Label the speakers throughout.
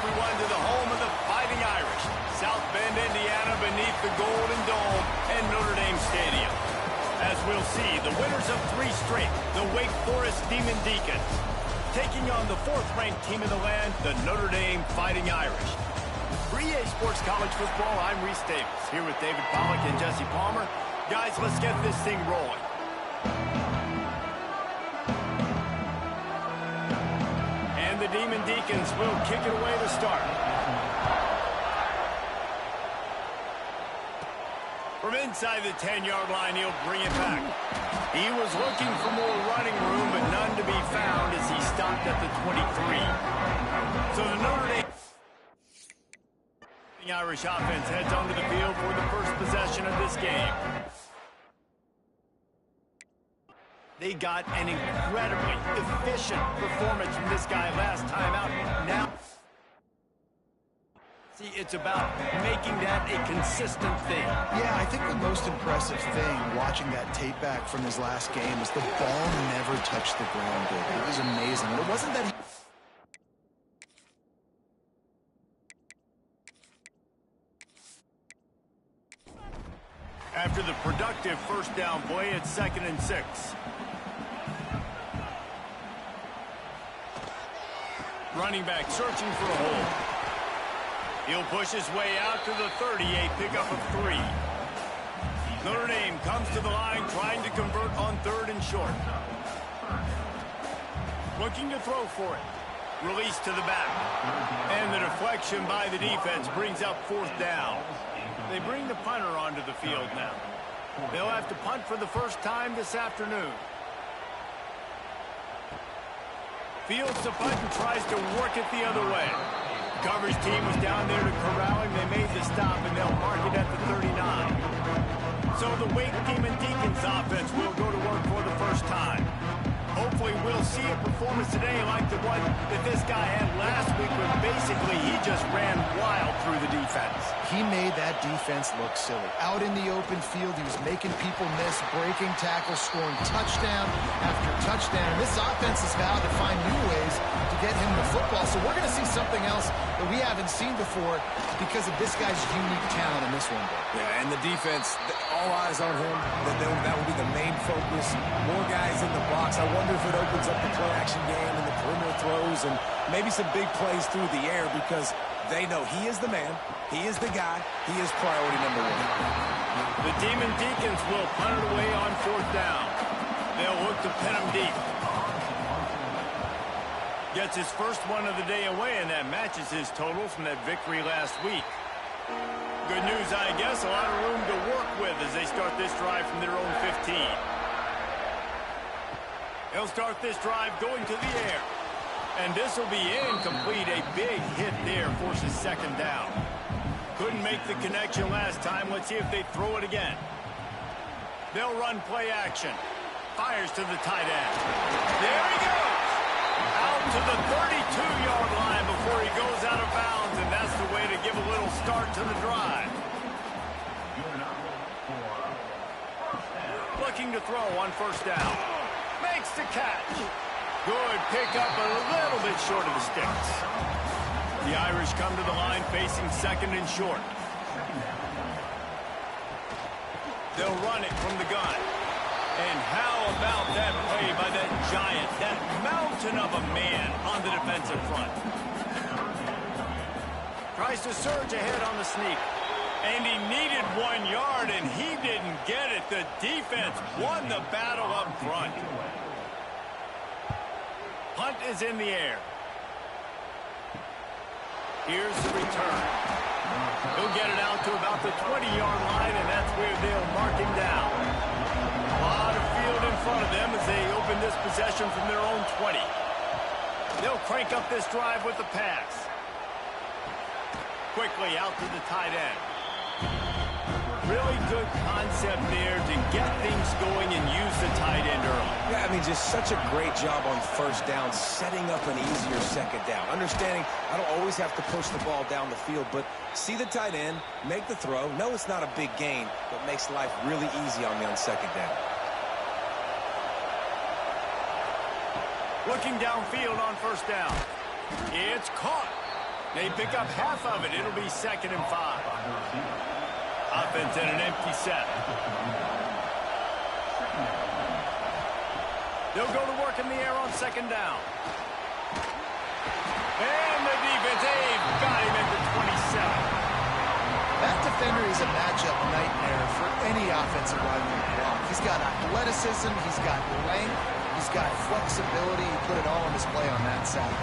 Speaker 1: everyone to the home of the Fighting Irish, South Bend, Indiana, beneath the Golden Dome and Notre Dame Stadium. As we'll see, the winners of 3 straight, the Wake Forest Demon Deacons, taking on the 4th-ranked team in the land, the Notre Dame Fighting Irish. For EA Sports College Football, I'm Reese Davis, here with David Pollack and Jesse Palmer. Guys, let's get this thing rolling. And the Demon Deacons will kick it away to start. From inside the 10-yard line, he'll bring it back. He was looking for more running room, but none to be found as he stopped at the 23. So the Notre Dame Irish offense heads onto the field for the first possession of this game. They got an incredibly efficient performance from this guy last time out. Now, see, it's about making that a consistent thing.
Speaker 2: Yeah, I think the most impressive thing watching that tape back from his last game is the ball never touched the ground, dude. It was amazing. And it wasn't that he...
Speaker 1: After the productive first down play, it's 2nd and 6. Running back searching for a hole. He'll push his way out to the 30, a pickup of 3. Notre Dame comes to the line trying to convert on 3rd and short. Looking to throw for it. Release to the back. And the deflection by the defense brings up 4th down. They bring the punter onto the field now. They'll have to punt for the first time this afternoon. Fields the punt and tries to work it the other way. Coverage team was down there to corral him. They made the stop, and they'll mark it at the 39. So the Wake Demon Deacons offense will go to work for the first time. Hopefully we'll see a performance today like the one that this guy had last week, where basically he just ran wild through the defense.
Speaker 2: He made that defense look silly. Out in the open field, he was making people miss, breaking tackles, scoring touchdown after touchdown. And this offense has vowed to find new ways to get him the football. So we're going to see something else that we haven't seen before because of this guy's unique talent in this one.
Speaker 3: Yeah, and the defense, all eyes on him. That will be the main focus. More guys in the box. I wonder if it opens up the play-action game and the perimeter throws and maybe some big plays through the air, because they know he is the man, he is the guy, he is priority number 1.
Speaker 1: The Demon Deacons will punt it away on 4th down. They'll look to pin him deep. Gets his first one of the day away, and that matches his total from that victory last week. Good news, I guess, a lot of room to work with as they start this drive from their own 15. They'll start this drive going to the air. And this will be incomplete. A big hit there forces 2nd down. Couldn't make the connection last time. Let's see if they throw it again. They'll run play action. Fires to the tight end. There he goes. Out to the 32-yard line before he goes out of bounds, and that's the way to give a little start to the drive. Looking to throw on 1st down. Makes the catch. Good pickup, but a little bit short of the sticks. The Irish come to the line facing 2nd and short. They'll run it from the gun. And how about that play by that giant, that mountain of a man on the defensive front? Tries to surge ahead on the sneak. And he needed 1 yard, and he didn't get it. The defense won the battle up front. Punt is in the air. Here's the return. He'll get it out to about the 20-yard line, and that's where they'll mark him down. A lot of field in front of them as they open this possession from their own 20. They'll crank up this drive with the pass. Quickly out to the tight end. Really good concept there to get things going and use the tight end early.
Speaker 3: Yeah, I mean, just such a great job on 1st down, setting up an easier 2nd down. Understanding I don't always have to push the ball down the field, but see the tight end, make the throw. No, it's not a big gain, but makes life really easy on me on 2nd down.
Speaker 1: Looking downfield on 1st down. It's caught. They pick up half of it. It'll be 2nd and 5. Offense in an empty set. They'll go to work in the air on 2nd down. And the defense, they've got him at the 27.
Speaker 2: That defender is a matchup nightmare for any offensive lineman to block. He's got athleticism, he's got length, he's got flexibility. He put it all on display on that side.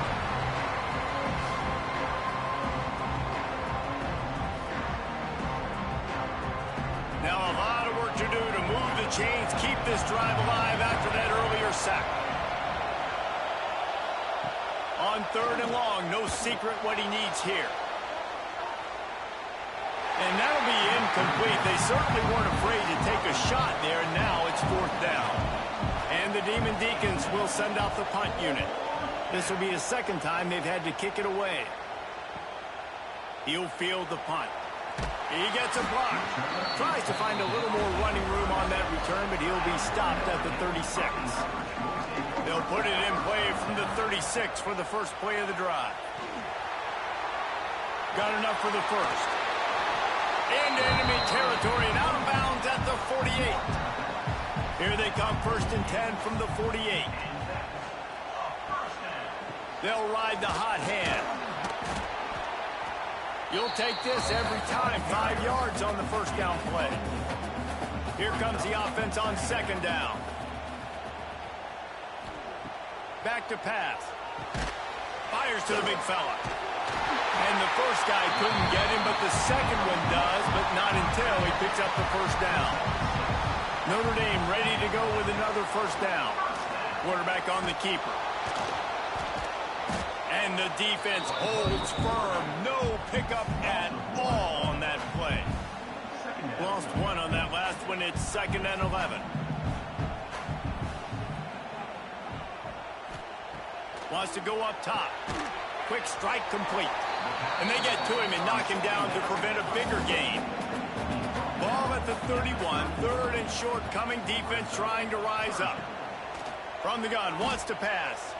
Speaker 1: Now a lot of work to do to move the chains, keep this drive alive after that earlier sack. On 3rd and long, no secret what he needs here. And that'll be incomplete. They certainly weren't afraid to take a shot there, and now it's 4th down. And the Demon Deacons will send out the punt unit. This will be the 2nd time they've had to kick it away. He'll field the punt. He gets a block. Tries to find a little more running room on that return, but he'll be stopped at the 36. They'll put it in play from the 36 for the first play of the drive. Got enough for the first. Into enemy territory and out of bounds at the 48. Here they come, 1st and 10 from the 48. They'll ride the hot hand. You'll take this every time. 5 yards on the 1st down play. Here comes the offense on 2nd down. Back to pass. Fires to the big fella. And the first guy couldn't get him, but the second one does, but not until he picks up the 1st down. Notre Dame ready to go with another 1st down. Quarterback on the keeper. And the defense holds firm. No pickup at all on that play. Lost 1 on that last one. It's 2nd and 11. Wants to go up top. Quick strike complete. And they get to him and knock him down to prevent a bigger gain. Ball at the 31. 3rd and short coming. Defense trying to rise up. From the gun. Wants to pass.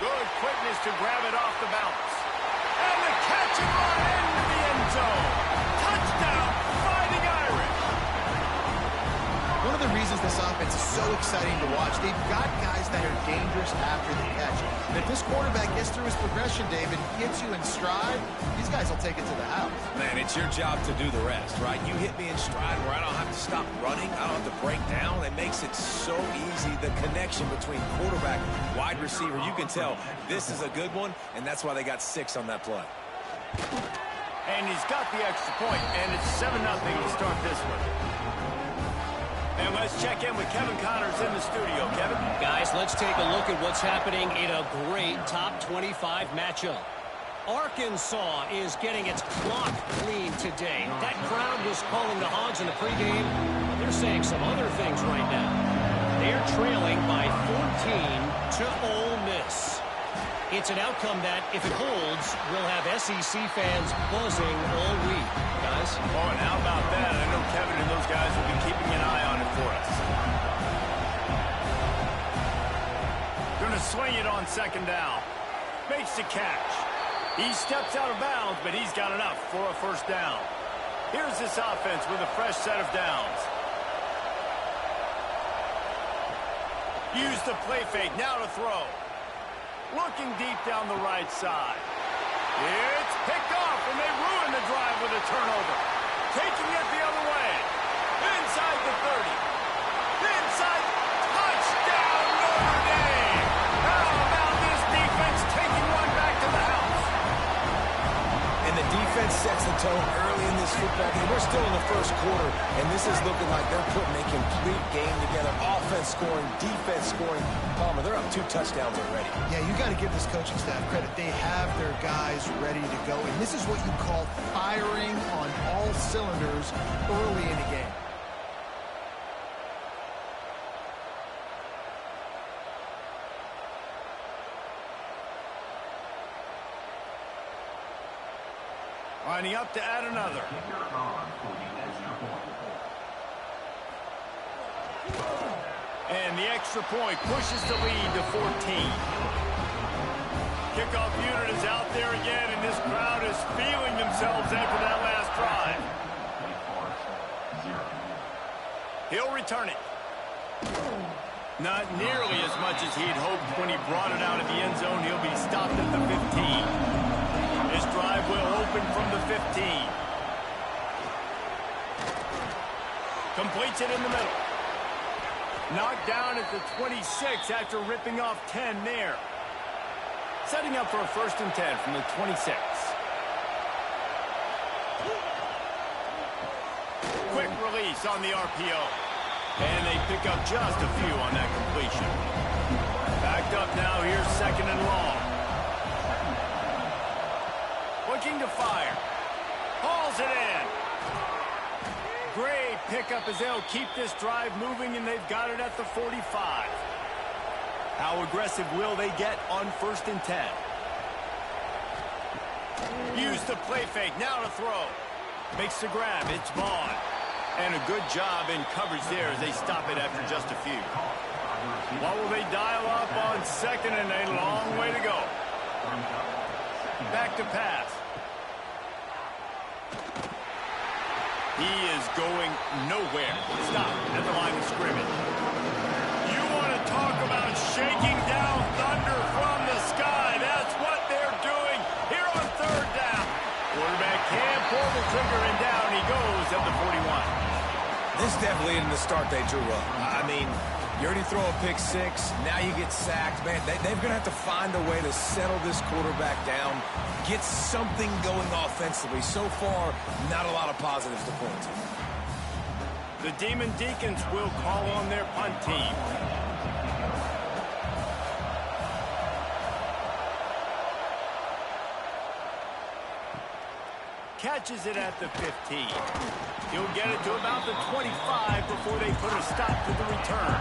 Speaker 1: Good quickness to grab it off the bounce. And the catch and run into the end zone. Touchdown, Fighting Irish.
Speaker 2: One of the reasons this offense is so exciting to watch, they've got guys that are dangerous after the catch. And if this quarterback gets through his progression, David, gets you in stride, these guys will take it to the house.
Speaker 3: Man, it's your job to do the rest, right? You hit me in stride where I don't have to stop running. I don't have to break down. It makes it so easy. The connection between quarterback, wide receiver, you can tell this is a good one, and that's why they got 6 on that play.
Speaker 1: And he's got the extra point, and it's 7-0 to start this one. And let's check in with Kevin Connors in the studio. Kevin?
Speaker 4: Guys, let's take a look at what's happening in a great top 25 matchup. Arkansas is getting its clock cleaned today. That crowd was calling the Hogs in the pregame. They're saying some other things right now. They're trailing by 14 to Ole Miss. It's an outcome that, if it holds, will have SEC fans buzzing all week. Guys?
Speaker 1: Oh, and how about that? I know Kevin and those guys will be keeping an eye on it for us. Going to swing it on 2nd down. Makes the catch. He steps out of bounds, but he's got enough for a 1st down. Here's this offense with a fresh set of downs. Use the play fake. Now to throw. Looking deep down the right side. It's picked off, and they ruin the drive with a turnover. Taking it the other way. Inside the 30. Inside. Touchdown, Notre Dame. How about this defense taking one back to the house?
Speaker 3: And the defense sets the tone early in this football game. We're still in the 1st quarter, and this is looking like they're putting a complete game together. Offense scoring, defense scoring. Palmer, they're up 2 touchdowns already.
Speaker 2: Yeah, you got to give this coaching staff credit. They have their guys ready to go, and this is what you call firing on all cylinders early in a game.
Speaker 1: Lining up to add another. And the extra point pushes the lead to 14. Kickoff unit is out there again, and this crowd is feeling themselves after that last drive. He'll return it. Not nearly as much as he'd hoped when he brought it out of the end zone. He'll be stopped at the 15. This drive will open from the 15. Completes it in the middle. Knocked down at the 26 after ripping off 10 there. Setting up for a 1st and 10 from the 26. Quick release on the RPO. And they pick up just a few on that completion. Backed up now, here's 2nd and long. Looking to fire. Hauls it in. Great pickup as they'll keep this drive moving, and they've got it at the 45. How aggressive will they get on 1st and 10? Use the play fake, now to throw. Makes the grab, it's Vaughn. And a good job in coverage there as they stop it after just a few. What will they dial up on 2nd and a long way to go? Back to pass. He is going nowhere. Stop at the line of scrimmage. You want to talk about shaking down thunder from the sky. That's what they're doing here on 3rd down. Quarterback can't pull the trigger, and down he goes at the 41.
Speaker 3: This definitely isn't the start they drew up. I mean, you already throw a pick 6. Now you get sacked. Man, they're going to have to find a way to settle this quarterback down, get something going offensively. So far, not a lot of positives to point to.
Speaker 1: The Demon Deacons will call on their punt team. Catches it at the 15. He'll get it to about the 25 before they put a stop to the return.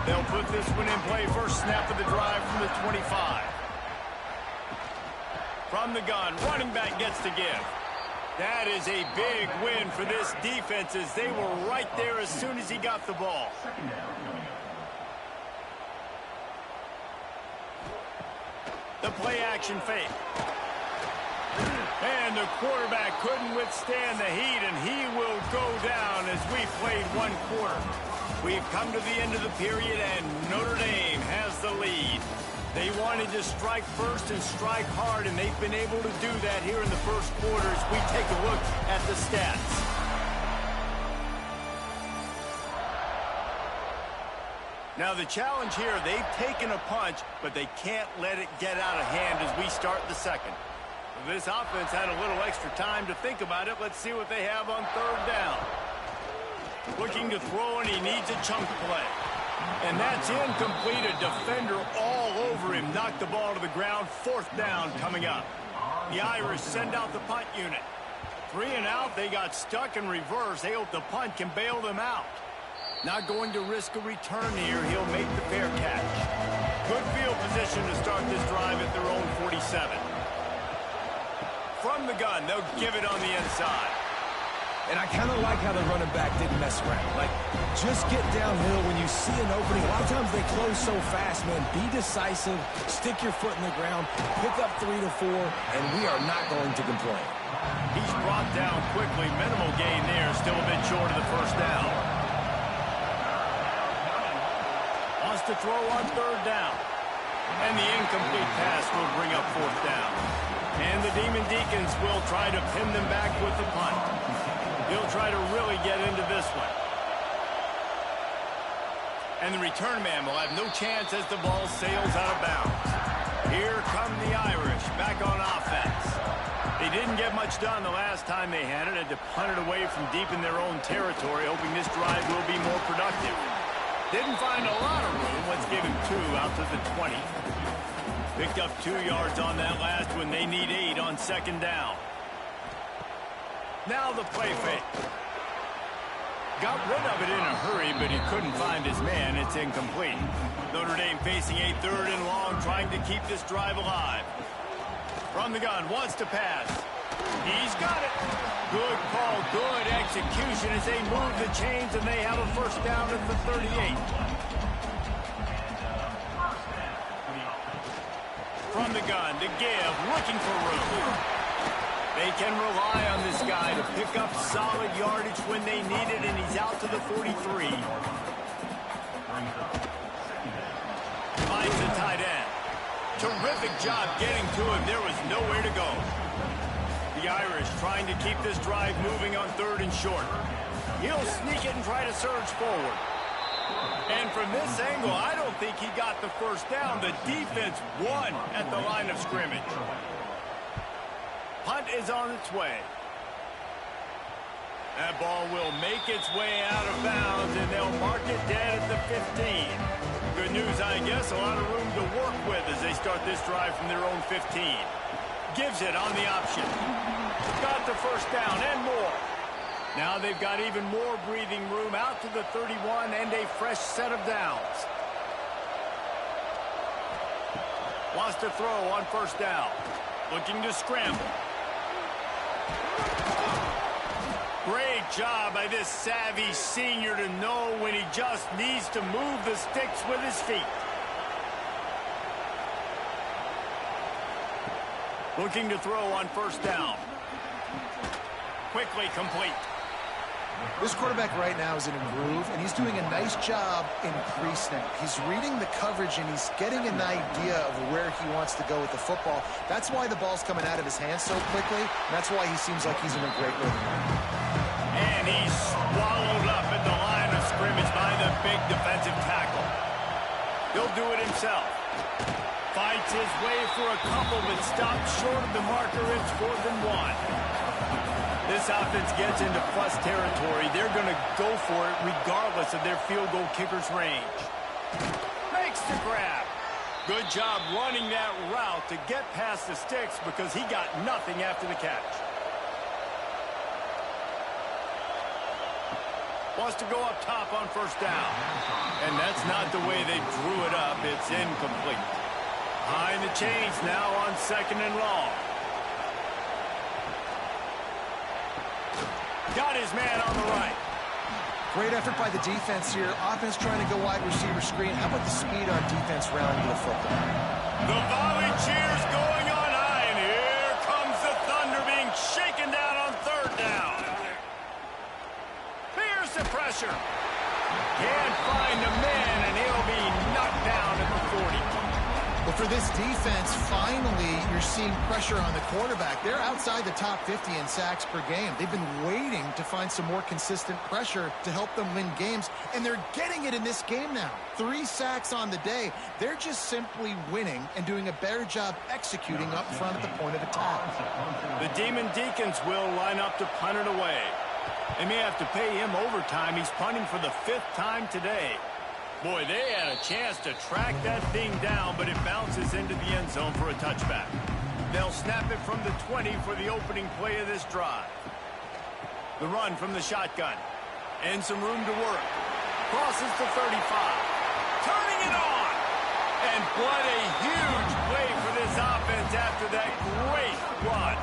Speaker 1: They'll put this one in play. First snap of the drive from the 25. From the gun, running back gets the give. That is a big win for this defense as they were right there as soon as he got the ball. The play action fake. And the quarterback couldn't withstand the heat, and he will go down as we played 1 quarter. We've come to the end of the period, and Notre Dame has the lead. They wanted to strike first and strike hard, and they've been able to do that here in the 1st quarter as we take a look at the stats. Now the challenge here, they've taken a punch, but they can't let it get out of hand as we start the 2nd. This offense had a little extra time to think about it. Let's see what they have on 3rd down. Looking to throw, and he needs a chunk play. And that's incomplete. A defender all over him. Knocked the ball to the ground. 4th down coming up. The Irish send out the punt unit. 3 and out. They got stuck in reverse. They hope the punt can bail them out. Not going to risk a return here. He'll make the fair catch. Good field position to start this drive at their own 47. From the gun, they'll give it on the inside.
Speaker 3: And I kind of like how the running back didn't mess around. Like, just get downhill when you see an opening. A lot of times they close so fast, man. Be decisive, stick your foot in the ground, pick up 3 to 4, and we are not going to complain.
Speaker 1: He's brought down quickly. Minimal gain there, still a bit short of the 1st down. Wants to throw on 3rd down. And the incomplete pass will bring up 4th down. And the Demon Deacons will try to pin them back with the punt. He'll try to really get into this one. And the return man will have no chance as the ball sails out of bounds. Here come the Irish back on offense. They didn't get much done the last time they had it. Had to punt it away from deep in their own territory, hoping this drive will be more productive. Didn't find a lot of room. Let's give him 2 out to the 20. Picked up 2 yards on that last one. They need 8 on 2nd down. Now the play fake. Got rid of it in a hurry, but he couldn't find his man. It's incomplete. Notre Dame facing a 3rd and long, trying to keep this drive alive. From the gun, wants to pass. He's got it. Good call, good execution as they move the chains, and they have a 1st down at the 38. From the shotgun to give, looking for room. They can rely on this guy to pick up solid yardage when they need it, and he's out to the 43. Finds the tight end. Terrific job getting to him. There was nowhere to go. The Irish trying to keep this drive moving on 3rd and short. He'll sneak it and try to surge forward. And from this angle, I don't think he got the first down. The defense won at the line of scrimmage. Punt is on its way. That ball will make its way out of bounds, and they'll mark it dead at the 15. Good news, I guess, a lot of room to work with as they start this drive from their own 15. Gives it on the option. Got the first down and more. Now they've got even more breathing room out to the 31 and a fresh set of downs. Wants to throw on first down. Looking to scramble. Great job by this savvy senior to know when he just needs to move the sticks with his feet. Looking to throw on first down. Quickly complete.
Speaker 2: This quarterback right now is in a groove, and he's doing a nice job in pre-snap. He's reading the coverage, and he's getting an idea of where he wants to go with the football. That's why the ball's coming out of his hands so quickly, and that's why he seems like he's in a great rhythm.
Speaker 1: And he's swallowed up at the line of scrimmage by the big defensive tackle. He'll do it himself. Fights his way for a couple, but stops short of the marker. It's 4th and 1. This offense gets into plus territory. They're going to go for it regardless of their field goal kicker's range. Makes the grab. Good job running that route to get past the sticks because he got nothing after the catch. Wants to go up top on first down. And that's not the way they drew it up. It's incomplete. Behind the chains now on 2nd and long. Got his man on the right.
Speaker 2: Great effort by the defense here. Offense trying to go wide receiver screen. How about the speed on defense rounding the football?
Speaker 1: The volley cheers going on high, and here comes the Thunder being shaken down on 3rd down. Here's the pressure. Can't find a man, and he'll be knocked down at the 40.
Speaker 2: Well, for this defense, finally, you're seeing pressure on the quarterback. They're outside the top 50 in sacks per game. They've been waiting to find some more consistent pressure to help them win games, and they're getting it in this game now. 3 sacks on the day. They're just simply winning and doing a better job executing up front at the point of attack.
Speaker 1: The Demon Deacons will line up to punt it away. They may have to pay him overtime. He's punting for the 5th time today. Boy, they had a chance to track that thing down, but it bounces into the end zone for a touchback. They'll snap it from the 20 for the opening play of this drive. The run from the shotgun. And some room to work. Crosses the 35. Turning it on! And what a huge play for this offense after that great run.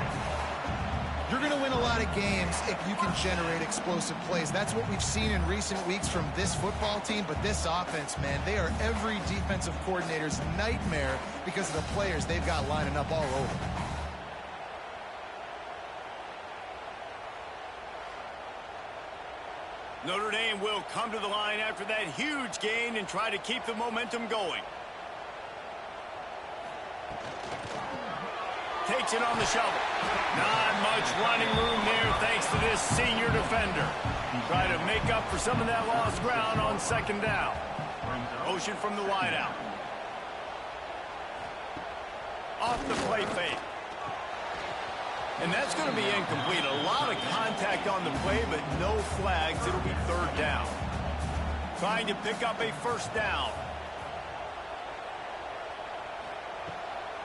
Speaker 2: You're going to win a lot of games if you can generate explosive plays. That's what we've seen in recent weeks from this football team, but this offense, man, they are every defensive coordinator's nightmare because of the players they've got lining up all over.
Speaker 1: Notre Dame will come to the line after that huge gain and try to keep the momentum going. Takes it on the shovel. Not much running room there thanks to this senior defender. Try to make up for some of that lost ground on 2nd down. Motion from the wideout. Off the play fake. And that's going to be incomplete. A lot of contact on the play, but no flags. It'll be 3rd down. Trying to pick up a first down.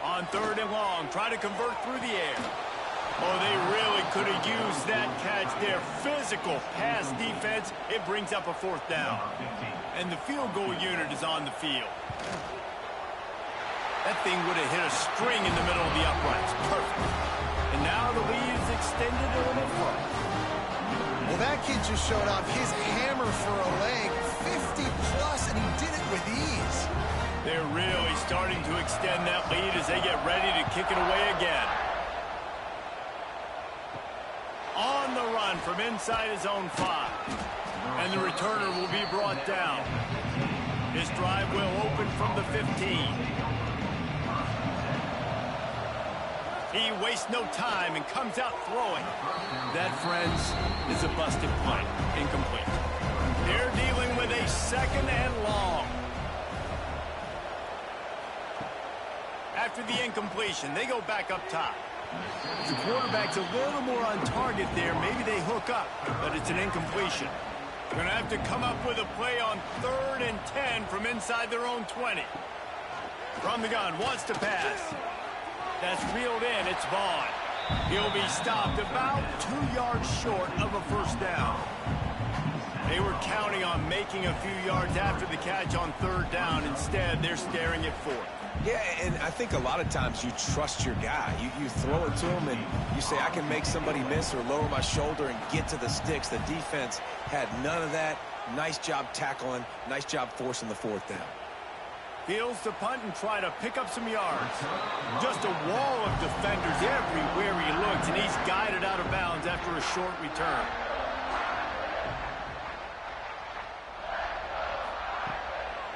Speaker 1: On 3rd and long, try to convert through the air. Oh, they really could have used that catch there. Physical pass defense. It brings up a 4th down. And the field goal unit is on the field. That thing would have hit a string in the middle of the uprights. Perfect. And now the lead is extended a little further.
Speaker 2: Well, that kid just showed off his hammer for a leg. 50 plus, and he did it with ease.
Speaker 1: They're really starting to extend that lead as they get ready to kick it away again. On the run from inside his own 5. And the returner will be brought down. His drive will open from the 15. He wastes no time and comes out throwing. That, friends, is a busted play. Incomplete. They're dealing with a second and long. After the incompletion, they go back up top. The quarterback's a little more on target there. Maybe they hook up, but it's an incompletion. Going to have to come up with a play on 3rd and 10 from inside their own 20. From the gun, wants to pass. That's reeled in. It's Vaughn. He'll be stopped about 2 yards short of a first down. They were counting on making a few yards after the catch on 3rd down. Instead, they're staring at 4th.
Speaker 3: Yeah, and I think a lot of times you trust your guy. You throw it to him and you say, I can make somebody miss or lower my shoulder and get to the sticks. The defense had none of that. Nice job tackling. Nice job forcing the 4th down.
Speaker 1: Fields to punt and try to pick up some yards. Just a wall of defenders everywhere he looks, and he's guided out of bounds after a short return.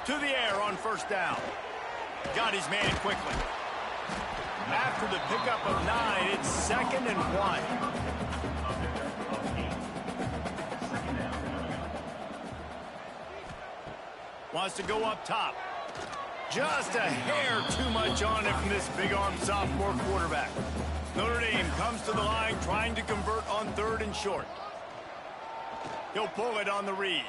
Speaker 1: To the air on 1st down. Got his man quickly. After the pickup of 9, it's 2nd and 1. Wants to go up top. Just a hair too much on it from this big-arm sophomore quarterback. Notre Dame comes to the line trying to convert on 3rd and short. He'll pull it on the read.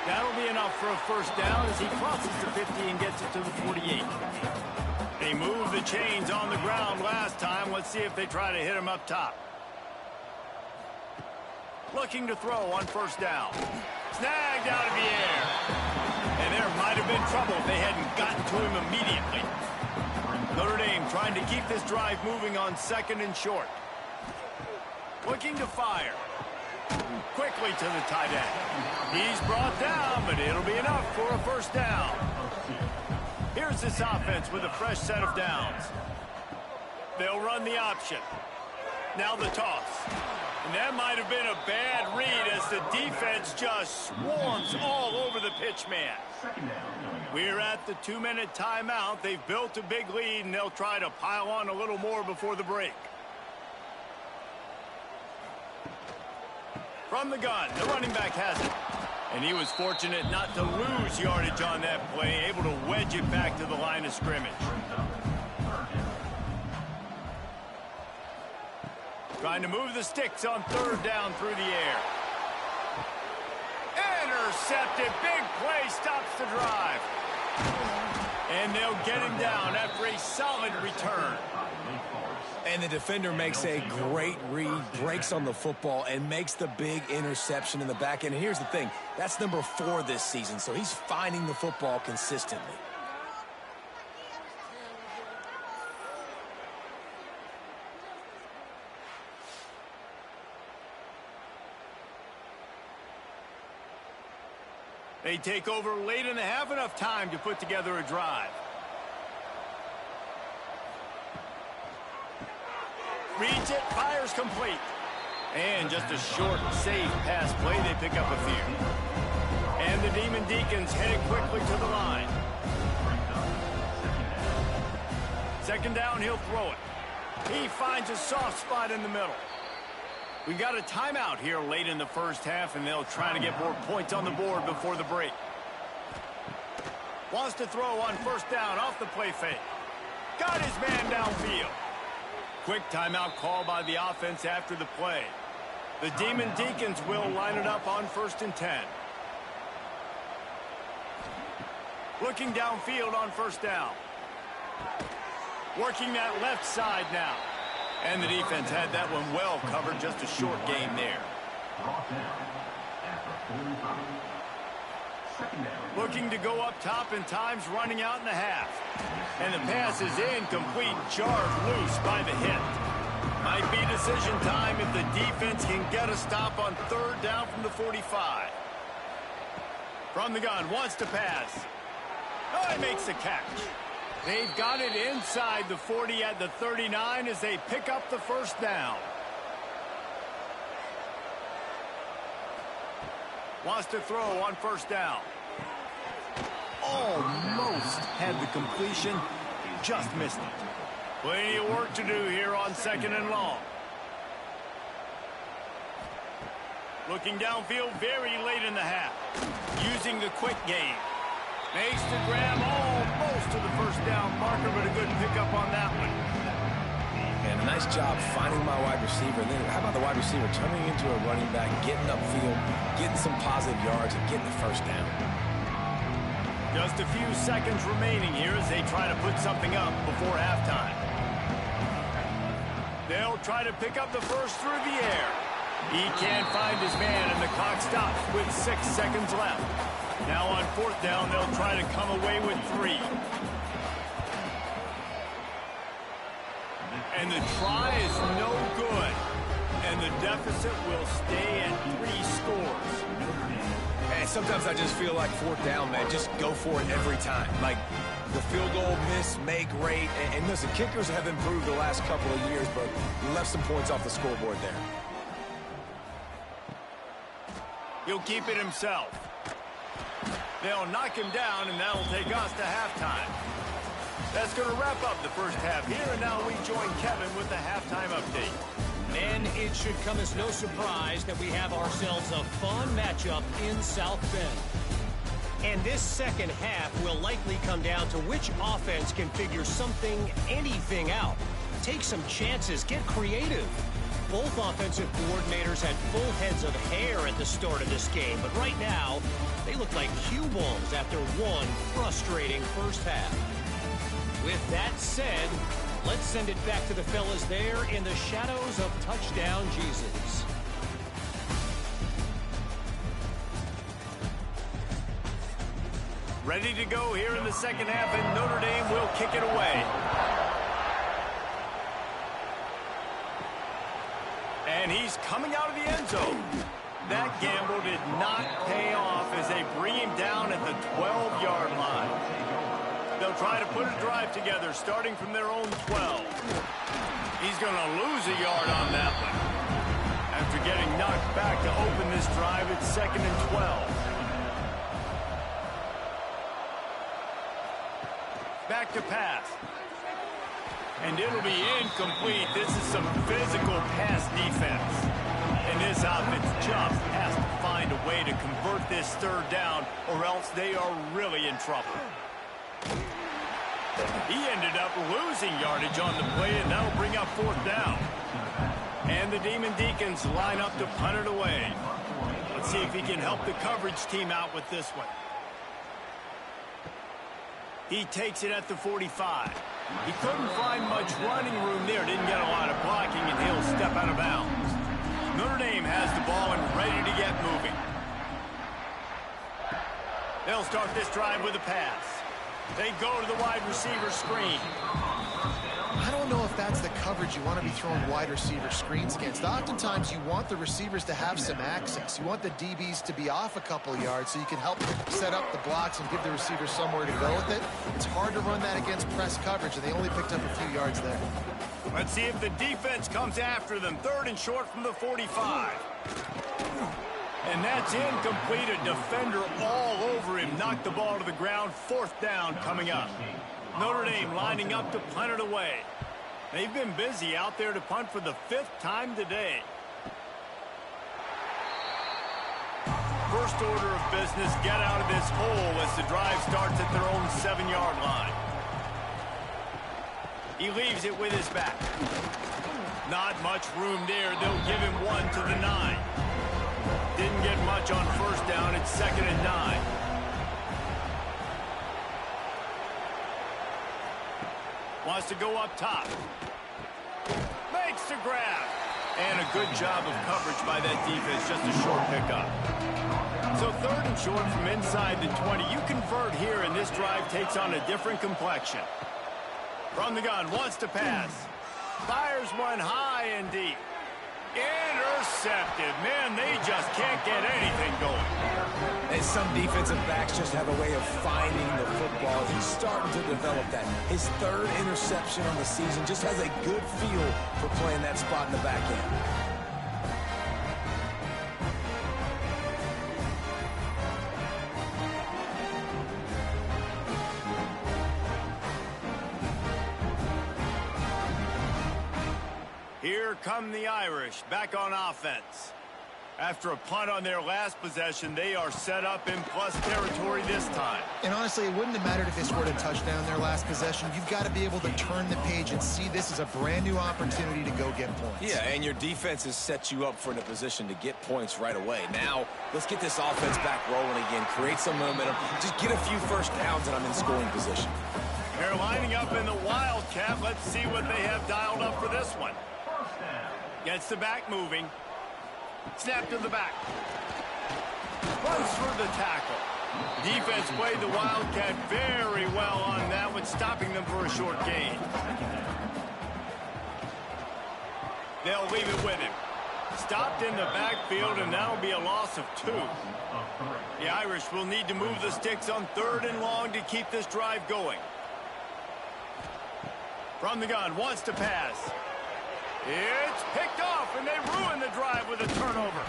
Speaker 1: That'll be enough for a first down as he crosses the 50 and gets it to the 48. They moved the chains on the ground last time. Let's see if they try to hit him up top. Looking to throw on 1st down. Snagged out of the air. And there might have been trouble if they hadn't gotten to him immediately. Notre Dame trying to keep this drive moving on 2nd and short. Looking to fire. Quickly to the tight end. He's brought down, but it'll be enough for a first down. Here's this offense with a fresh set of downs. They'll run the option. Now the toss. And that might have been a bad read as the defense just swarms all over the pitch man. We're at the 2-minute timeout. They've built a big lead, and they'll try to pile on a little more before the break. From the gun, the running back has it. And he was fortunate not to lose yardage on that play, able to wedge it back to the line of scrimmage. Trying to move the sticks on 3rd down through the air. Intercepted. Big play stops the drive. And they'll get him down after a solid return.
Speaker 3: And the defender makes a great read, breaks on the football, and makes the big interception in the back end. And here's the thing, that's number 4 this season, so he's finding the football consistently.
Speaker 1: They take over late in the half, enough time to put together a drive. Reads it, fires complete. And just a short, safe pass play, they pick up a few. And the Demon Deacons headed quickly to the line. 2nd down, he'll throw it. He finds a soft spot in the middle. We got a timeout here late in the first half, and they'll try to get more points on the board before the break. Wants to throw on 1st down off the play fake. Got his man downfield. Quick timeout call by the offense after the play. The Demon Deacons will line it up on 1st and 10. Looking downfield on 1st down. Working that left side now. And the defense had that one well covered. Just a short game there. Looking to go up top, and time's running out in the half. And the pass is incomplete, jarred loose by the hit. Might be decision time if the defense can get a stop on 3rd down from the 45. From the gun, wants to pass. Oh, he makes the catch. They've got it inside the 40 at the 39 as they pick up the first down. Wants to throw on first down. Almost had the completion. Just missed it. Plenty of work to do here on 2nd and long. Looking downfield very late in the half. Using the quick game. Makes the grab almost to the first down marker, but a good pickup on that one.
Speaker 3: And a nice job finding my wide receiver. And then how about the wide receiver turning into a running back, getting upfield, getting some positive yards, and getting the first down.
Speaker 1: Just a few seconds remaining here as they try to put something up before halftime. They'll try to pick up the first through the air. He can't find his man, and the clock stops with 6 seconds left. Now on 4th down, they'll try to come away with 3. And the try is no good. And the deficit will stay at 3 scores.
Speaker 3: And sometimes I just feel like 4th down, man, just go for it every time. Like the field goal miss, make, rate. And listen, kickers have improved the last couple of years, but left some points off the scoreboard there.
Speaker 1: He'll keep it himself. They'll knock him down, and that'll take us to halftime. That's going to wrap up the first half here, and now we join Kevin with the halftime update.
Speaker 4: And it should come as no surprise that we have ourselves a fun matchup in South Bend. And this second half will likely come down to which offense can figure something, anything out. Take some chances, get creative. Both offensive coordinators had full heads of hair at the start of this game, but right now, they look like cue balls after one frustrating first half. With that said, let's send it back to the fellas there in the shadows of Touchdown Jesus.
Speaker 1: Ready to go here in the second half, and Notre Dame will kick it away. And he's coming out of the end zone. That gamble did not pay off as they bring him down at the 12-yard line. They'll try to put a drive together starting from their own 12. He's going to lose a yard on that one. After getting knocked back to open this drive, it's 2nd and 12. Back to pass. And it'll be incomplete. This is some physical pass defense. And this offense just has to find a way to convert this 3rd down, or else they are really in trouble. He ended up losing yardage on the play, and that'll bring up 4th down. And the Demon Deacons line up to punt it away. Let's see if he can help the coverage team out with this one. He takes it at the 45. He couldn't find much running room there. Didn't get a lot of blocking, and he'll step out of bounds. Notre Dame has the ball and ready to get moving. They'll start this drive with a pass. They go to the wide receiver screen.
Speaker 2: I don't know if that's the coverage you want to be throwing wide receiver screens against. Oftentimes, you want the receivers to have some access. You want the DBs to be off a couple of yards so you can help set up the blocks and give the receivers somewhere to go with it. It's hard to run that against press coverage, and they only picked up a few yards there.
Speaker 1: Let's see if the defense comes after them. 3rd and short from the 45. And that's incomplete. A defender all over him. Knocked the ball to the ground. 4th down coming up. Notre Dame lining up to punt it away. They've been busy out there to punt for the 5th time today. First order of business, get out of this hole as the drive starts at their own 7-yard line. He leaves it with his back. Not much room there. They'll give him 1 to the 9. Didn't get much on first down. It's 2nd and 9. Wants to go up top. Makes the grab. And a good job of coverage by that defense. Just a short pickup. So 3rd and short from inside the 20. You convert here, and this drive takes on a different complexion. From the gun, wants to pass. Fires one high and deep. Intercepted. Man, they just can't get anything going.
Speaker 3: And some defensive backs just have a way of finding the football. He's starting to develop that. His third interception on the season, just has a good feel for playing that spot in the back end.
Speaker 1: Here come the Irish, back on offense. After a punt on their last possession, they are set up in plus territory this time.
Speaker 2: And honestly, it wouldn't have mattered if they scored a touchdown their last possession. You've got to be able to turn the page and see this as a brand new opportunity to go get points.
Speaker 3: Yeah, and your defense has set you up for in a position to get points right away. Now, let's get this offense back rolling again, create some momentum, just get a few first downs, and I'm in scoring position.
Speaker 1: They're lining up in the Wildcat. Let's see what they have dialed up for this one. Gets the back moving. Snap to the back. Runs through the tackle. Defense played the Wildcat very well on that one, stopping them for a short gain. They'll leave it with him. Stopped in the backfield, and that'll be a loss of 2. The Irish will need to move the sticks on 3rd and long to keep this drive going. From the gun, wants to pass. It's picked off, and they ruin the drive with a turnover.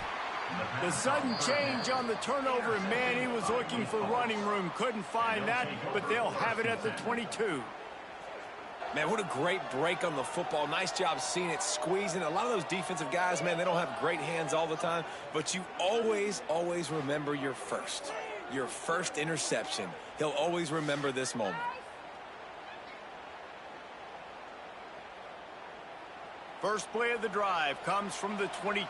Speaker 1: The sudden change on the turnover, and man, he was looking for running room. Couldn't find that, but they'll have it at the 22.
Speaker 3: Man, what a great break on the football. Nice job seeing it, squeezing. A lot of those defensive guys, man, they don't have great hands all the time, but you always, always remember your first interception. He'll always remember this moment.
Speaker 1: First play of the drive comes from the 22.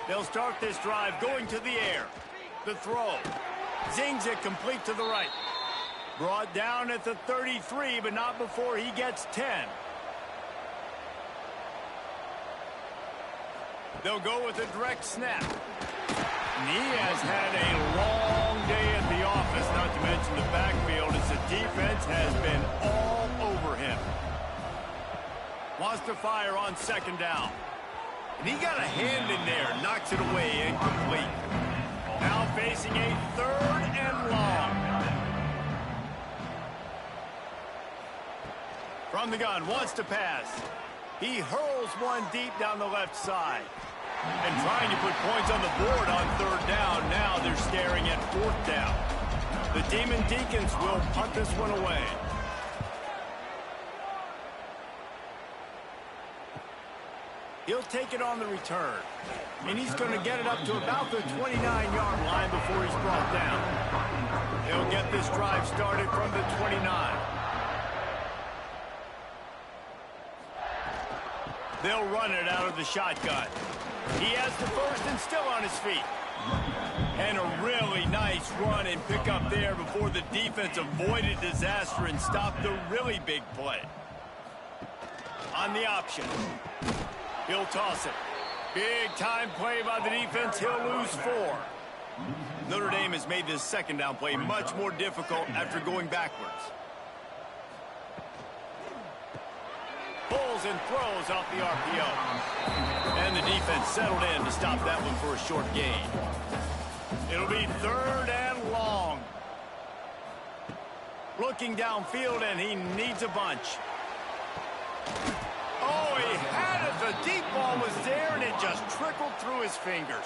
Speaker 1: They'll start this drive going to the air. The throw. Zings it complete to the right. Brought down at the 33, but not before he gets 10. They'll go with a direct snap. And he has had a long day at the office, not to mention the backfield, as the defense has been all over him. Wants to fire on 2nd down. And he got a hand in there, knocks it away, incomplete. Now facing a 3rd and long. From the gun, wants to pass. He hurls one deep down the left side. And trying to put points on the board on 3rd down. Now they're staring at 4th down. The Demon Deacons will punt this one away. He'll take it on the return. And he's going to get it up to about the 29-yard line before he's brought down. He'll get this drive started from the 29. They'll run it out of the shotgun. He has the first and still on his feet. And a really nice run and pick up there before the defense avoided disaster and stopped the really big play. On the option. He'll toss it. Big time play by the defense. He'll lose 4. Notre Dame has made this 2nd down play much more difficult after going backwards. Pulls and throws off the RPO. And the defense settled in to stop that one for a short gain. It'll be 3rd and long. Looking downfield, and he needs a bunch. Oh, he had it. The deep ball was there, and it just trickled through his fingers.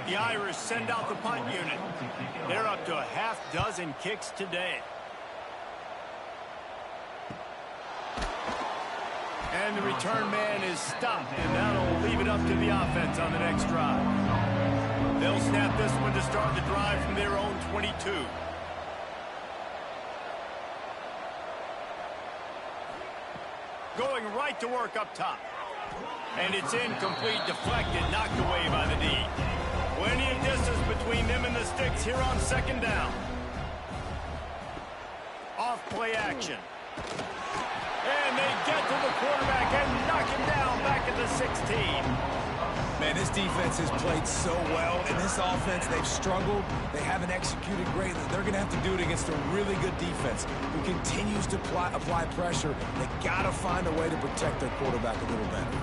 Speaker 1: The Irish send out the punt unit. They're up to a half-dozen kicks today. And the return man is stopped, and that'll leave it up to the offense on the next drive. They'll snap this one to start the drive from their own 22. Going right to work up top. And it's incomplete, deflected, knocked away by the D. Plenty of distance between them and the sticks here on 2nd down. Off play action. And they get to the quarterback and knock him down back at the 16.
Speaker 3: Man, this defense has played so well, and this offense, they've struggled. They haven't executed greatly. They're going to have to do it against a really good defense who continues to apply pressure. They got to find a way to protect their quarterback a little better.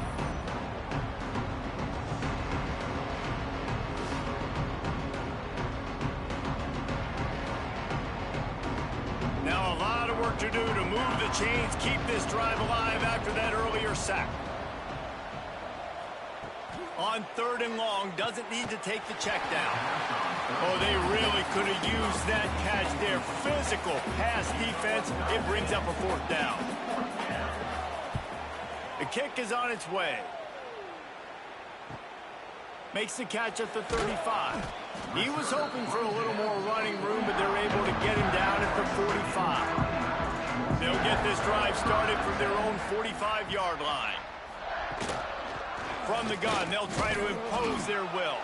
Speaker 1: Now a lot of work to do to move the chains, keep this drive alive after that earlier sack. On 3rd and long, doesn't need to take the check down. Oh, they really could have used that catch there. Physical pass defense. It brings up a 4th down. The kick is on its way. Makes the catch at the 35. He was hoping for a little more running room, but they're able to get him down at the 45. They'll get this drive started from their own 45-yard line. From the gun, they'll try to impose their will.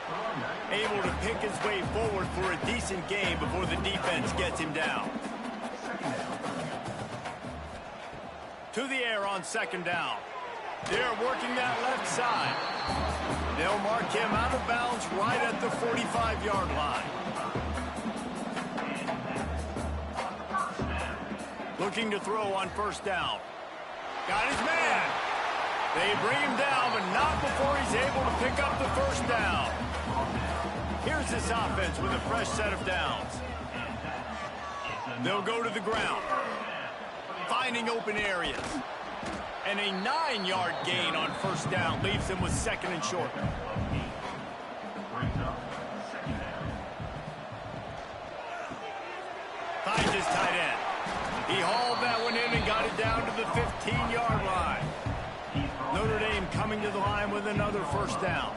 Speaker 1: Able to pick his way forward for a decent gain before the defense gets him down. To the air on 2nd down. They're working that left side. They'll mark him out of bounds right at the 45-yard line. Looking to throw on 1st down. Got his man. They bring him down, but not before he's able to pick up the 1st down. Here's this offense with a fresh set of downs. They'll go to the ground, finding open areas. And a 9-yard gain on 1st down leaves them with 2nd and short. Finds his tight end. He hauled that one in and got it down to the 15-yard line. Notre Dame coming to the line with another 1st down.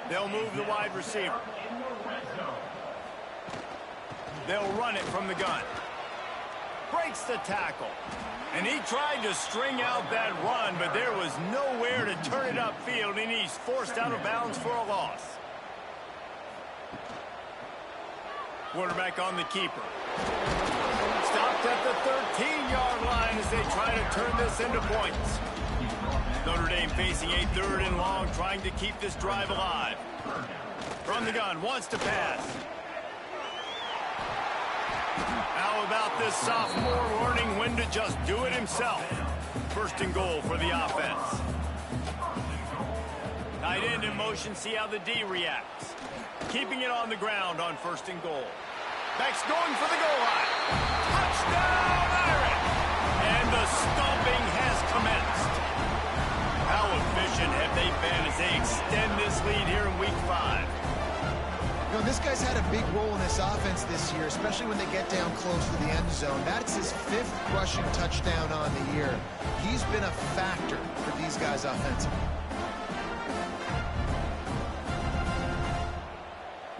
Speaker 1: They'll move the wide receiver. They'll run it from the gun. Breaks the tackle. And he tried to string out that run, but there was nowhere to turn it upfield, and he's forced out of bounds for a loss. Quarterback on the keeper. Stopped at the 13-yard line as they try to turn this into points. Notre Dame facing a 3rd and long, trying to keep this drive alive. From the gun, wants to pass. How about this sophomore learning when to just do it himself? 1st and goal for the offense. Tight end in motion, see how the D reacts. Keeping it on the ground on 1st and goal. Beck's going for the goal line. Touchdown, Irish! And the stomping has commenced. How efficient have they been as they extend this lead here in Week 5?
Speaker 2: You know, this guy's had a big role in this offense this year, especially when they get down close to the end zone. That's his 5th rushing touchdown on the year. He's been a factor for these guys offensively.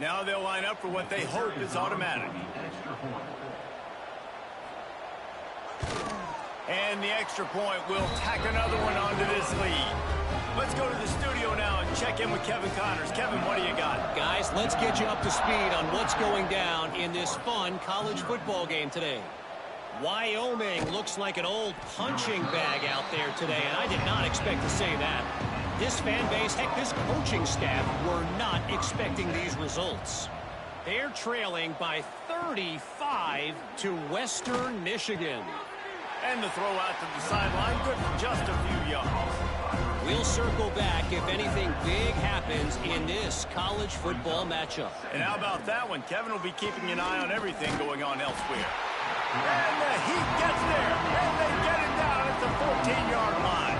Speaker 1: Now they'll line up for what they hope is automatic. And the extra point will tack another one onto this lead. Let's go to the studio now and check in with Kevin Connors. Kevin, what do you got?
Speaker 4: Guys, let's get you up to speed on what's going down in this fun college football game today. Wyoming looks like an old punching bag out there today, and I did not expect to say that. This fan base, heck, this coaching staff were not expecting these results. They're trailing by 35 to Western Michigan.
Speaker 1: And the throw out to the sideline, good for just a few yards.
Speaker 4: We'll circle back if anything big happens in this college football matchup.
Speaker 1: And how about that one? Kevin will be keeping an eye on everything going on elsewhere. And the heat gets there, and they get it down at the 14-yard line.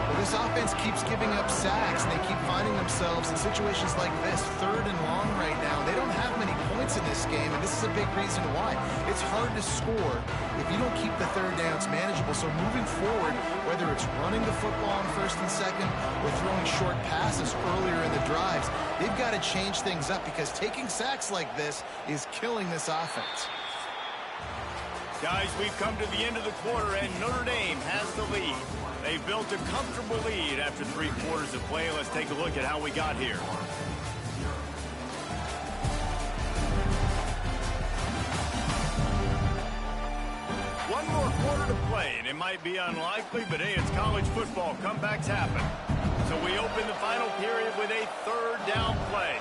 Speaker 2: Well, this offense keeps giving up sacks, and they keep finding themselves in situations like this, 3rd and long right now. They don't have many points in this game, and this is a big reason why. It's hard to score if you don't keep the 3rd downs manageable. So moving forward, whether it's running the football on 1st and 2nd or throwing short passes earlier in the drives, they've got to change things up because taking sacks like this is killing this offense.
Speaker 1: Guys, we've come to the end of the quarter, and Notre Dame has the lead. They've built a comfortable lead after 3 quarters of play. Let's take a look at how we got here. One more quarter to play, and it might be unlikely, but hey, it's college football. Comebacks happen. So So we open the final period with a third down play.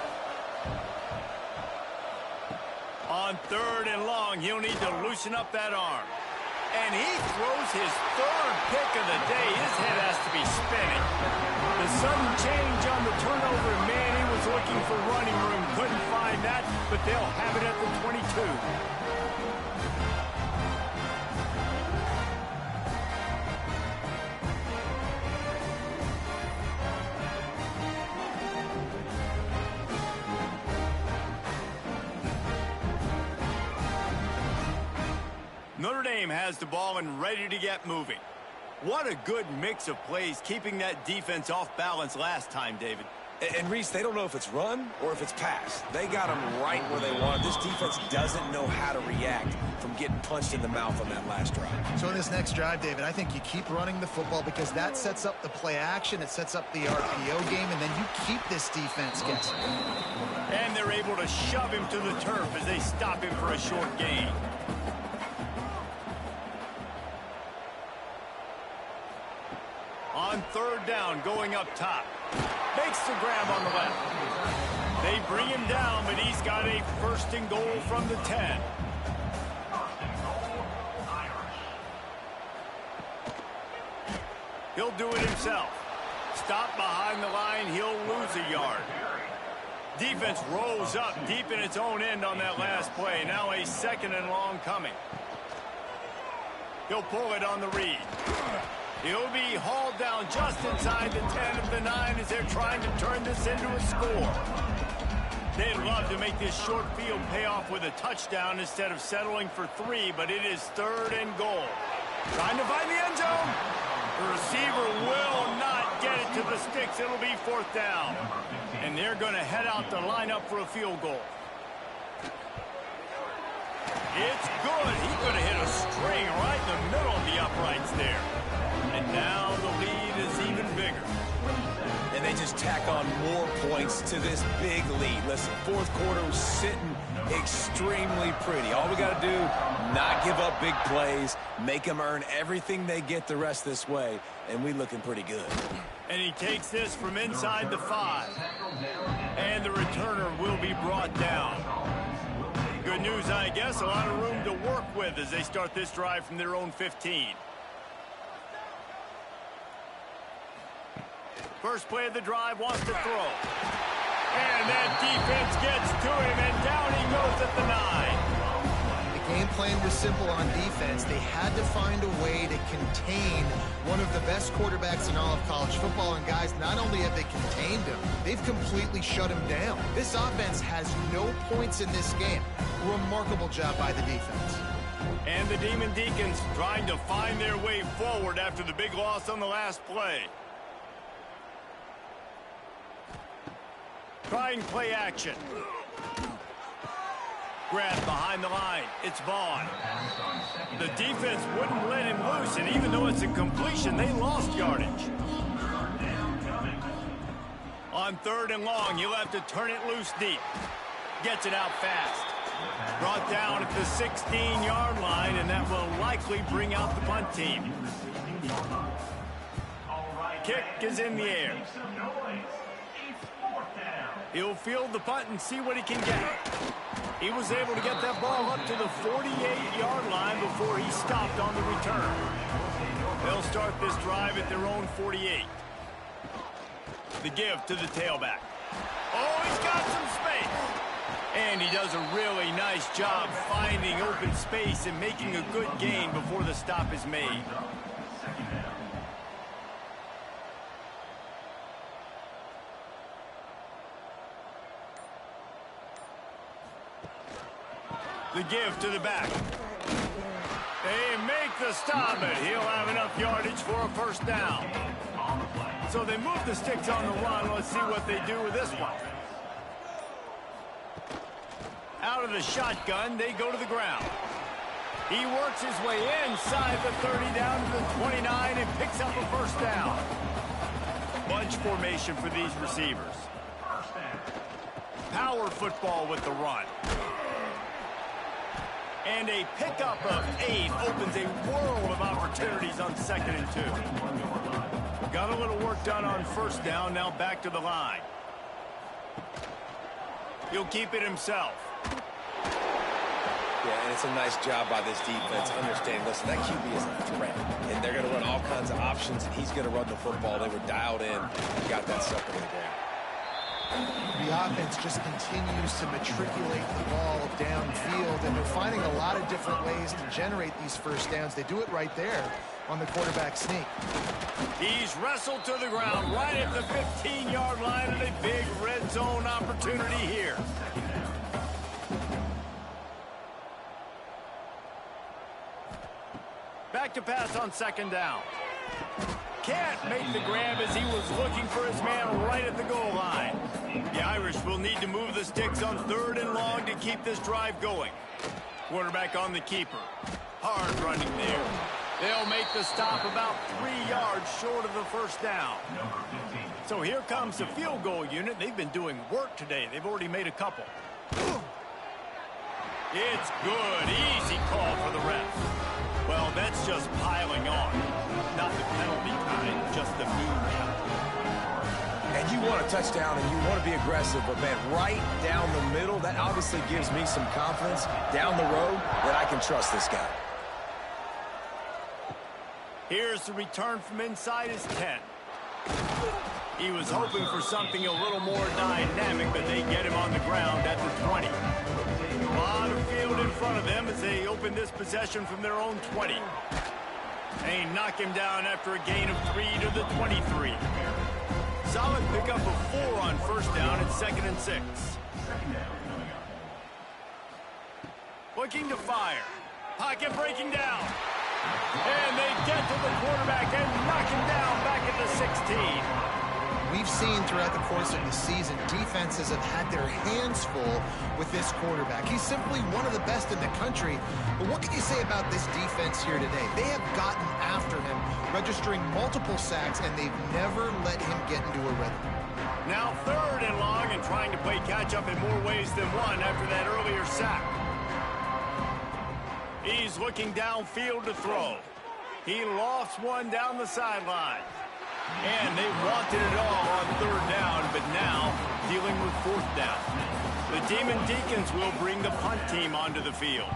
Speaker 1: On third and long, he'll need to loosen up that arm. And he throws his third pick of the day. His head has to be spinning. The sudden change on the turnover, man, he was looking for running room. Couldn't find that, but they'll have it at the 22. Notre Dame has the ball and ready to get moving. What a good mix of plays, keeping that defense off balance last time, David.
Speaker 3: And Reese, they don't know if it's run or if it's pass. They got them right where they want. This defense doesn't know how to react from getting punched in the mouth on that last drive.
Speaker 2: So in this next drive, David, I think you keep running the football because that sets up the play action, it sets up the RPO game, and then you keep this defense guessing.
Speaker 1: And they're able to shove him to the turf as they stop him for a short gain. On third down, going up top. Makes the grab on the left. They bring him down, but he's got a first and goal from the 10. He'll do it himself. Stop behind the line, he'll lose a yard. Defense rolls up deep in its own end on that last play. Now a second and long coming. He'll pull it on the read. He'll be hauled down just inside the 10 of the 9 as they're trying to turn this into a score. They'd love to make this short field pay off with a touchdown instead of settling for 3, but it is third and goal. Trying to find the end zone. The receiver will not get it to the sticks. It'll be fourth down. And they're going to head out to line up for a field goal. It's good. He could have hit a string right in the middle of the uprights there. And now the lead is even bigger.
Speaker 3: And they just tack on more points to this big lead. Listen, fourth quarter was sitting extremely pretty. All we got to do, not give up big plays, make them earn everything they get the rest this way, and we looking pretty good.
Speaker 1: And he takes this from inside the 5. And the returner will be brought down. Good news, I guess, a lot of room to work with as they start this drive from their own 15. First play of the drive, wants to throw. And that defense gets to him, and down he goes at the 9.
Speaker 2: The game plan was simple on defense. They had to find a way to contain one of the best quarterbacks in all of college football. And guys, not only have they contained him, they've completely shut him down. This offense has no points in this game. Remarkable job by the defense.
Speaker 1: And the Demon Deacons trying to find their way forward after the big loss on the last play. Trying play action. Grab behind the line. It's Vaughn. The defense wouldn't let him loose, and even though it's a completion, they lost yardage. On third and long, he'll have to turn it loose deep. Gets it out fast. Brought down at the 16-yard line, and that will likely bring out the punt team. Kick is in the air. He'll field the punt and see what he can get. He was able to get that ball up to the 48-yard line before he stopped on the return. They'll start this drive at their own 48. The give to the tailback. Oh, he's got some space. And he does a really nice job finding open space and making a good gain before the stop is made. The give to the back. They make the stop, but he'll have enough yardage for a first down. So they move the sticks on the run. Let's see what they do with this one. Out of the shotgun, they go to the ground. He works his way inside the 30 down to the 29 and picks up a first down. Bunch formation for these receivers. Power football with the run. And a pickup of 8 opens a world of opportunities on 2nd and 2. Got a little work done on first down, now back to the line. He'll keep it himself.
Speaker 3: Yeah, and it's a nice job by this defense understanding, listen, that QB is a threat, and they're going to run all kinds of options, and he's going to run the football. They were dialed in, got that sucker in the ground.
Speaker 2: The offense just continues to matriculate the ball downfield, and they're finding a lot of different ways to generate these first downs. They do it right there on the quarterback sneak.
Speaker 1: He's wrestled to the ground right at the 15-yard line, and a big red zone opportunity here. Back to pass on second down. Can't make the grab as he was looking for his man right at the goal line. The Irish will need to move the sticks on third and long to keep this drive going. Quarterback on the keeper. Hard running there. They'll make the stop about 3 yards short of the first down. So here comes the field goal unit. They've been doing work today. They've already made a couple. It's good. Easy call for the ref. Well, that's just piling on. Not the penalty kind, just the mean kind.
Speaker 3: And you want a touchdown and you want to be aggressive, but, man, right down the middle, that obviously gives me some confidence down the road that I can trust this guy.
Speaker 1: Here's the return from inside his 10. He was hoping for something a little more dynamic, but they get him on the ground at the 20. A lot of field in front of them as they open this possession from their own 20. They knock him down after a gain of 3 to the 23. Solid pickup of 4 on first down at 2nd and 6. Looking to fire. Pocket breaking down. And they get to the quarterback and knock him down back at the 16.
Speaker 2: We've seen throughout the course of the season, defenses have had their hands full with this quarterback. He's simply one of the best in the country. But what can you say about this defense here today? They have gotten after him, registering multiple sacks, and they've never let him get into a rhythm.
Speaker 1: Now 3rd and long and trying to play catch-up in more ways than one after that earlier sack. He's looking downfield to throw. He lofts one down the sideline. And they wanted it all on 3rd down, but now dealing with 4th down. The Demon Deacons will bring the punt team onto the field.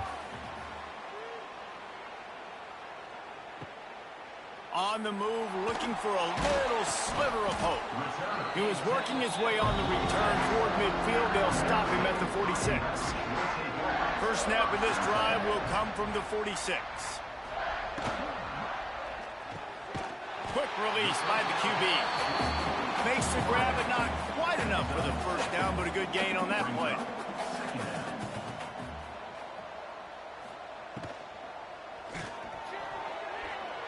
Speaker 1: On the move, looking for a little sliver of hope. He was working his way on the return toward midfield. They'll stop him at the 46. First snap of this drive will come from the 46. Quick release by the QB. Makes the grab, but not quite enough for the first down, but a good gain on that play.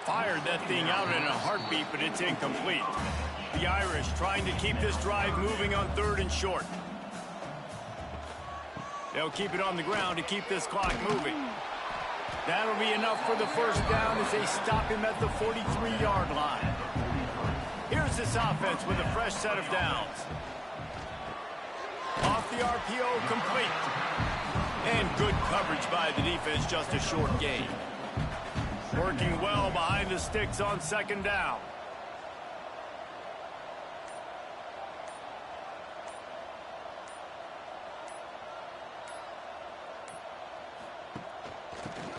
Speaker 1: Fired that thing out in a heartbeat, but it's incomplete. The Irish trying to keep this drive moving on 3rd and short. They'll keep it on the ground to keep this clock moving. That'll be enough for the first down as they stop him at the 43-yard line. Here's this offense with a fresh set of downs. Off the RPO, complete. And good coverage by the defense, just a short gain. Working well behind the sticks on 2nd down.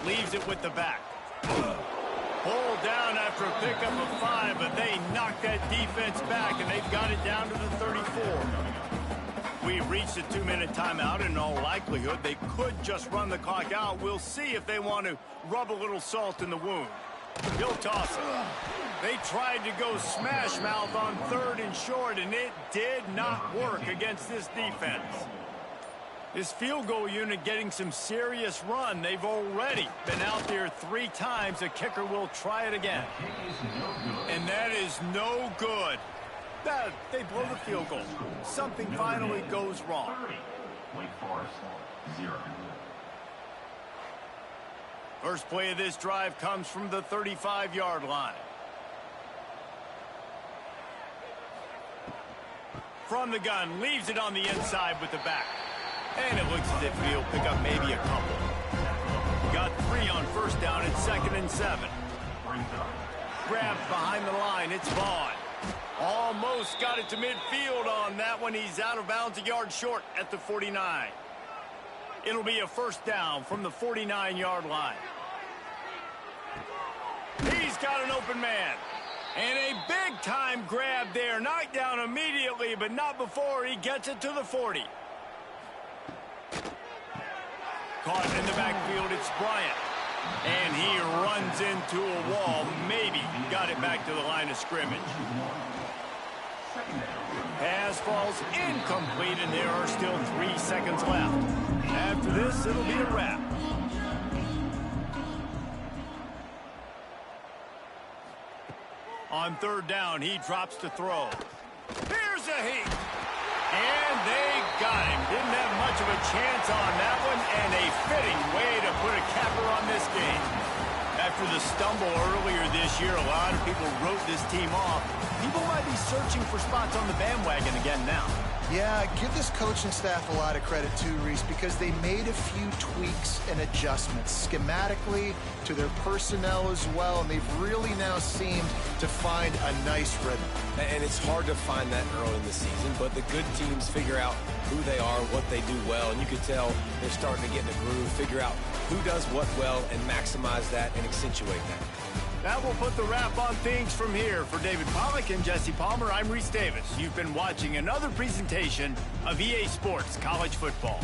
Speaker 1: Leaves it with the back. Pulled down after a pickup of 5, but they knocked that defense back, and they've got it down to the 34. We've reached a 2-minute timeout. In all likelihood, they could just run the clock out. We'll see if they want to rub a little salt in the wound. He'll toss it. They tried to go smash mouth on 3rd and short, and it did not work against this defense. This field goal unit getting some serious run. They've already been out there 3 times. A kicker will try it again. And that is no good. They blow the field goal. Something finally goes wrong. First play of this drive comes from the 35-yard line. From the gun, leaves it on the inside with the back. And it looks as if he'll pick up maybe a couple. Got 3 on first down at 2nd and 7. Grabbed behind the line, it's Vaughn. Almost got it to midfield on that one. He's out of bounds, a yard short at the 49. It'll be a first down from the 49-yard line. He's got an open man. And a big-time grab there. Knocked down immediately, but not before he gets it to the 40. Caught in the backfield, it's Bryant. And he runs into a wall. Maybe got it back to the line of scrimmage. Pass falls incomplete, and there are still 3 seconds left. After this, it'll be a wrap. On third down, he drops to throw. Here's a heat. And they got him. Didn't have much of a chance on that one, and a fitting way to put a capper on this game. After the stumble earlier this year, a lot of people wrote this team off. People might be searching for spots on the bandwagon again now.
Speaker 2: Yeah, give this coaching staff a lot of credit too, Reese, because they made a few tweaks and adjustments schematically to their personnel as well, and they've really now seemed to find a nice rhythm.
Speaker 3: And it's hard to find that early in the season, but the good teams figure out who they are, what they do well, and you can tell they're starting to get in a groove, figure out who does what well, and maximize that and accentuate that.
Speaker 1: That will put the wrap on things from here. For David Pollack and Jesse Palmer, I'm Reese Davis. You've been watching another presentation of EA Sports College Football.